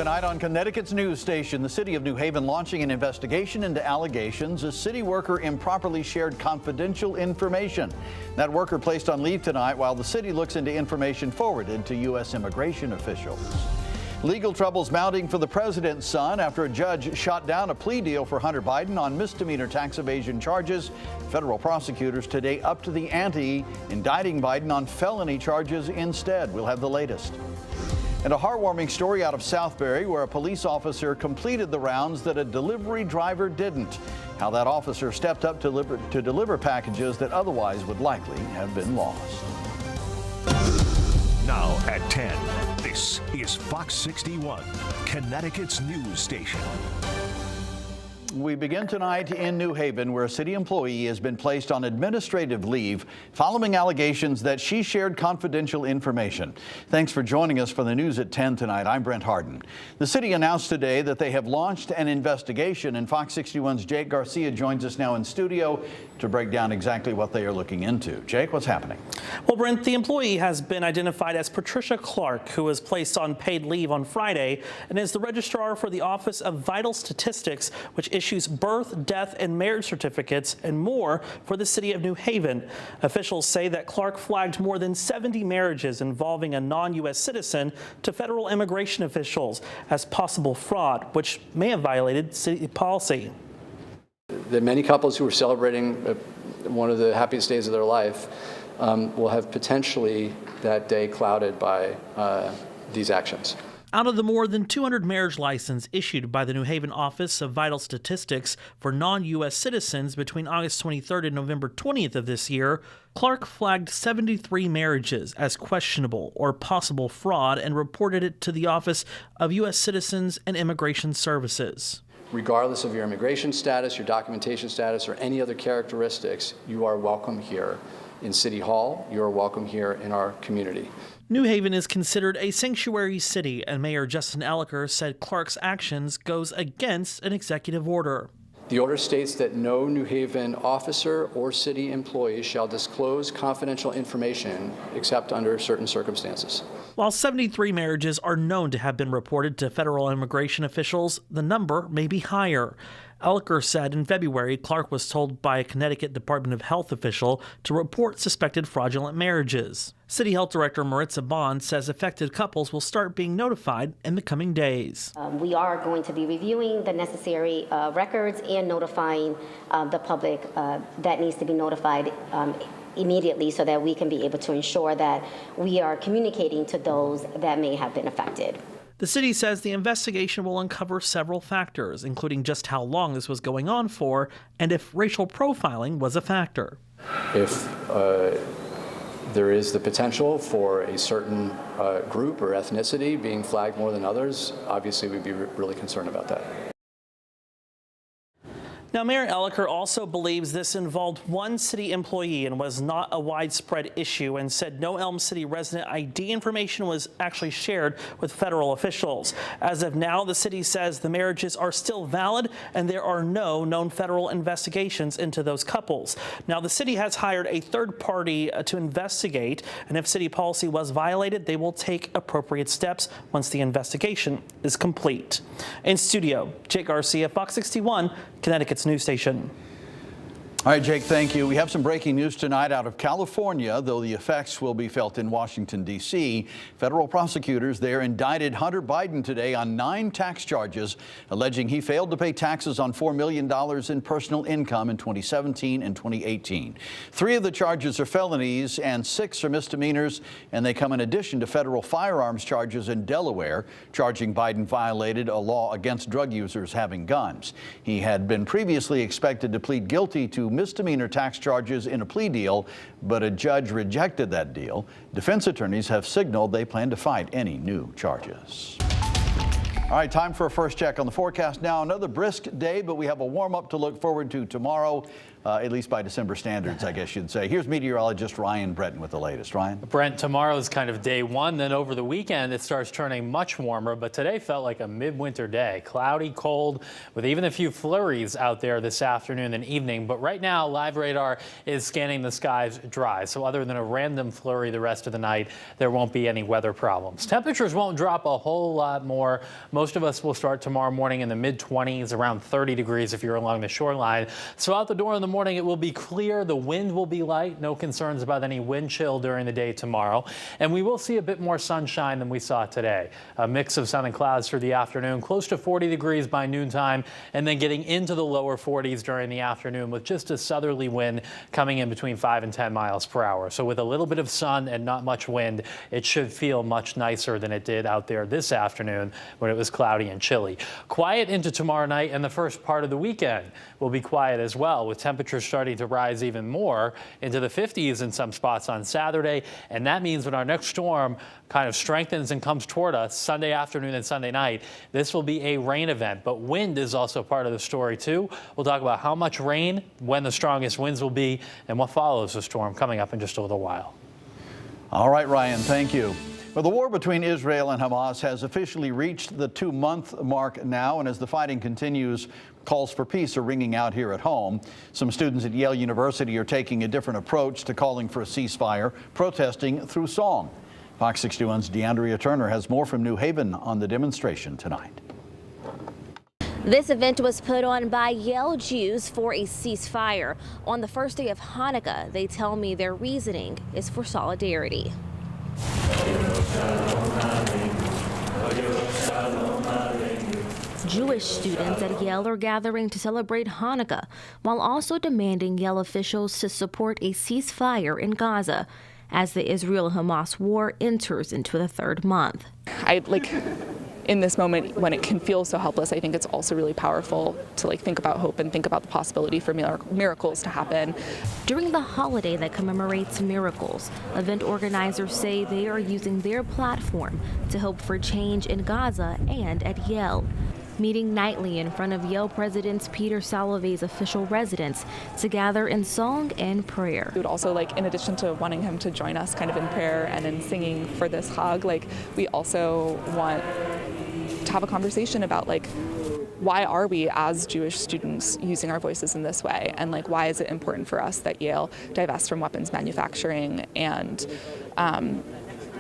Tonight on Connecticut's news station, the city of New Haven launching an investigation into allegations a city worker improperly shared confidential information. That worker placed on leave tonight while the city looks into information forwarded to U.S. immigration officials. Legal troubles mounting for the president's son after a judge shot down a plea deal for Hunter Biden on misdemeanor tax evasion charges. Federal prosecutors today upped the ante, indicting Biden on felony charges instead. We'll have the latest. And a heartwarming story out of Southbury where a police officer completed the rounds that a delivery driver didn't. How that officer stepped up to deliver packages that otherwise would likely have been lost. Now at 10, this is Fox 61, Connecticut's news station. We begin tonight in New Haven, where a city employee has been placed on administrative leave following allegations that she shared confidential information. Thanks for joining us for the news at 10 tonight. I'm Brent Harden. The city announced today that they have launched an investigation, and Fox 61's Jake Garcia joins us now in studio to break down exactly what they are looking into. Jake, what's happening? Well, Brent, the employee has been identified as Patricia Clark, who was placed on paid leave on Friday and is the registrar for the Office of Vital Statistics, which issues birth, death, and marriage certificates and more for the city of New Haven. Officials say that Clark flagged more than 70 marriages involving a non-U.S. citizen to federal immigration officials as possible fraud, which may have violated city policy. The many couples who are celebrating one of the happiest days of their life will have potentially that day clouded by these actions. Out of the more than 200 marriage licenses issued by the New Haven Office of Vital Statistics for non-U.S. citizens between August 23rd and November 20th of this year, Clark flagged 73 marriages as questionable or possible fraud and reported it to the Office of U.S. Citizens and Immigration Services. Regardless of your immigration status, your documentation status, or any other characteristics, you are welcome here in City Hall. You are welcome here in our community. New Haven is considered a sanctuary city, and Mayor Justin Elliker said Clark's actions goes against an executive order. The order states that no New Haven officer or city employee shall disclose confidential information except under certain circumstances. While 73 marriages are known to have been reported to federal immigration officials, the number may be higher. Elliker said in February Clark was told by a Connecticut Department of Health official to report suspected fraudulent marriages. City Health Director Maritza Bond says affected couples will start being notified in the coming days. We are going to be reviewing the necessary records and notifying the public that needs to be notified immediately so that we can be able to ensure that we are communicating to those that may have been affected. The city says the investigation will uncover several factors, including just how long this was going on for and if racial profiling was a factor. If there is the potential for a certain group or ethnicity being flagged more than others, obviously we'd be really concerned about that. Now, Mayor Elliker also believes this involved one city employee and was not a widespread issue, and said no Elm City resident ID information was actually shared with federal officials. As of now, the city says the marriages are still valid and there are no known federal investigations into those couples. Now, the city has hired a third party to investigate, and if city policy was violated, they will take appropriate steps once the investigation is complete. In studio, Jake Garcia, Fox 61, Connecticut's news station. All right, Jake, thank you. We have some breaking news tonight out of California, though the effects will be felt in Washington, D.C. Federal prosecutors there indicted Hunter Biden today on 9 tax charges, alleging he failed to pay taxes on $4 million in personal income in 2017 and 2018. 3 of the charges are felonies and 6 are misdemeanors, and they come in addition to federal firearms charges in Delaware, charging Biden violated a law against drug users having guns. He had been previously expected to plead guilty to misdemeanor tax charges in a plea deal, but a judge rejected that deal. Defense attorneys have signaled they plan to fight any new charges. All right, time for a first check on the forecast now. Another brisk day, but we have a warm up to look forward to tomorrow. at least by December standards, I guess you'd say. Here's meteorologist Ryan Breton with the latest. Ryan? Brent, tomorrow is kind of day one. Then over the weekend, it starts turning much warmer. But today felt like a midwinter day. Cloudy, cold, with even a few flurries out there this afternoon and evening. But right now, live radar is scanning the skies dry. So other than a random flurry the rest of the night, there won't be any weather problems. Temperatures won't drop a whole lot more. Most of us will start tomorrow morning in the mid-20s, around 30 degrees if you're along the shoreline. So out the door in the morning, it will be clear. The wind will be light. No concerns about any wind chill during the day tomorrow. And we will see a bit more sunshine than we saw today. A mix of sun and clouds for the afternoon, close to 40 degrees by noontime, and then getting into the lower 40s during the afternoon with just a southerly wind coming in between 5 and 10 miles per hour. So with a little bit of sun and not much wind, it should feel much nicer than it did out there this afternoon when it was cloudy and chilly. Quiet into tomorrow night, and the first part of the weekend will be quiet as well, with temperatures starting to rise even more into the 50s in some spots on Saturday. And that means when our next storm kind of strengthens and comes toward us Sunday afternoon and Sunday night, this will be a rain event. But wind is also part of the story too. We'll talk about how much rain, when the strongest winds will be, and what follows the storm coming up in just a little while. All right, Ryan, thank you. Well, the war between Israel and Hamas has officially reached the 2-month mark now, and as the fighting continues, calls for peace are ringing out here at home. Some students at Yale University are taking a different approach to calling for a ceasefire, protesting through song. Fox 61's DeAndrea Turner has more from New Haven on the demonstration tonight. This event was put on by Yale Jews for a ceasefire. On the first day of Hanukkah, they tell me their reasoning is for solidarity. Jewish students at Yale are gathering to celebrate Hanukkah, while also demanding Yale officials to support a ceasefire in Gaza as the Israel-Hamas war enters into the 3rd month. In this moment when it can feel so helpless, I think it's also really powerful to think about hope and think about the possibility for miracles to happen. During the holiday that commemorates miracles, event organizers say they are using their platform to hope for change in Gaza and at Yale. Meeting nightly in front of Yale President Peter Salovey's official residence to gather in song and prayer. We would also, in addition to wanting him to join us kind of in prayer and in singing for this Chag, we also want to have a conversation about why are we as Jewish students using our voices in this way, and why is it important for us that Yale divest from weapons manufacturing and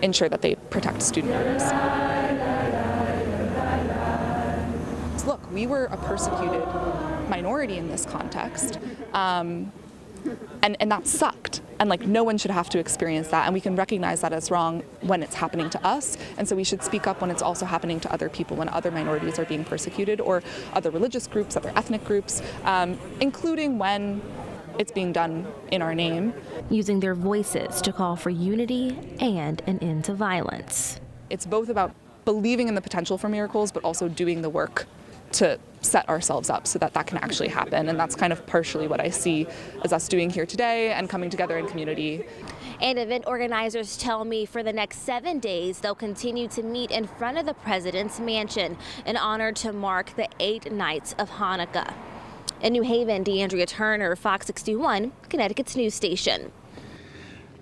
ensure that they protect student murders. Look, we were a persecuted minority in this context, and that sucked. And no one should have to experience that, and we can recognize that as wrong when it's happening to us, and so we should speak up when it's also happening to other people, when other minorities are being persecuted, or other religious groups, other ethnic groups, including when it's being done in our name. Using their voices to call for unity and an end to violence. It's both about believing in the potential for miracles, but also doing the work to set ourselves up so that that can actually happen. And that's kind of partially what I see as us doing here today and coming together in community. And event organizers tell me for the next 7 days, they'll continue to meet in front of the president's mansion in honor to mark the 8 nights of Hanukkah. In New Haven, DeAndrea Turner, Fox 61, Connecticut's news station.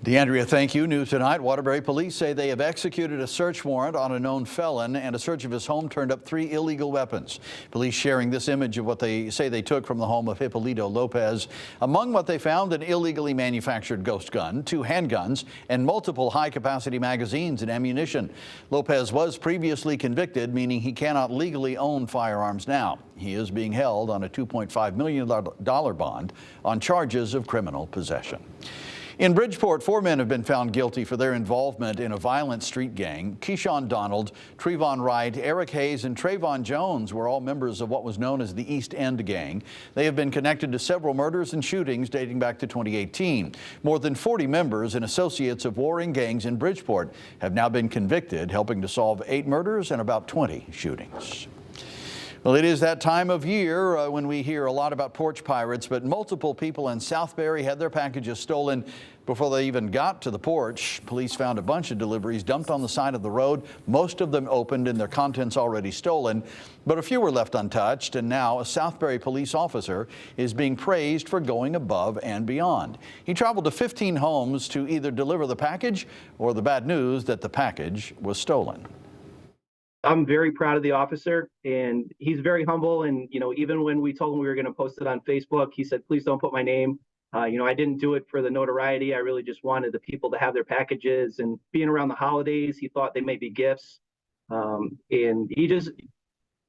DeAndrea, thank you. News tonight. Waterbury police say they have executed a search warrant on a known felon, and a search of his home turned up 3 illegal weapons. Police sharing this image of what they say they took from the home of Hippolito Lopez. Among what they found, an illegally manufactured ghost gun, 2 handguns, and multiple high-capacity magazines and ammunition. Lopez was previously convicted, meaning he cannot legally own firearms now. He is being held on a $2.5 million bond on charges of criminal possession. In Bridgeport, 4 men have been found guilty for their involvement in a violent street gang. Keyshawn Donald, Trevon Wright, Eric Hayes, and Trayvon Jones were all members of what was known as the East End Gang. They have been connected to several murders and shootings dating back to 2018. More than 40 members and associates of warring gangs in Bridgeport have now been convicted, helping to solve 8 murders and about 20 shootings. Well, it is that time of year when we hear a lot about porch pirates, but multiple people in Southbury had their packages stolen before they even got to the porch. Police found a bunch of deliveries dumped on the side of the road, most of them opened and their contents already stolen, but a few were left untouched, and now a Southbury police officer is being praised for going above and beyond. He traveled to 15 homes to either deliver the package or the bad news that the package was stolen. I'm very proud of the officer, and he's very humble. And, even when we told him we were going to post it on Facebook, he said, please don't put my name. I didn't do it for the notoriety. I really just wanted the people to have their packages, and being around the holidays, he thought they may be gifts. And he just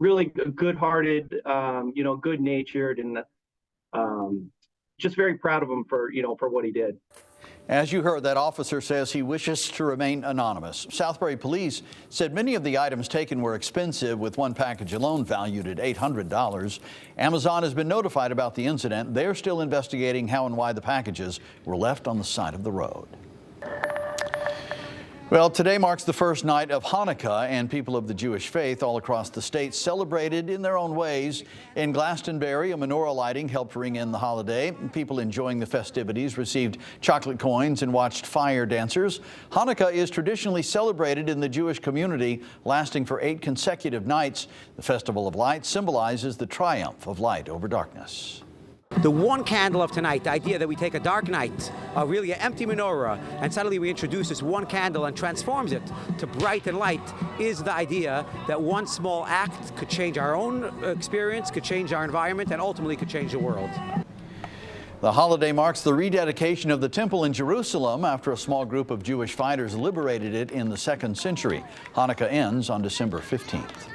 really good-hearted, good-natured, and just very proud of him for what he did. As you heard, that officer says he wishes to remain anonymous. Southbury police said many of the items taken were expensive, with one package alone valued at $800. Amazon has been notified about the incident. They're still investigating how and why the packages were left on the side of the road. Well, today marks the first night of Hanukkah, and people of the Jewish faith all across the state celebrated in their own ways. In Glastonbury, a menorah lighting helped ring in the holiday. People enjoying the festivities received chocolate coins and watched fire dancers. Hanukkah is traditionally celebrated in the Jewish community, lasting for 8 consecutive nights. The Festival of Lights symbolizes the triumph of light over darkness. The one candle of tonight, the idea that we take a dark night, really an empty menorah, and suddenly we introduce this one candle and transforms it to bright and light, is the idea that one small act could change our own experience, could change our environment, and ultimately could change the world. The holiday marks the rededication of the temple in Jerusalem after a small group of Jewish fighters liberated it in the 2nd century. Hanukkah ends on December 15th.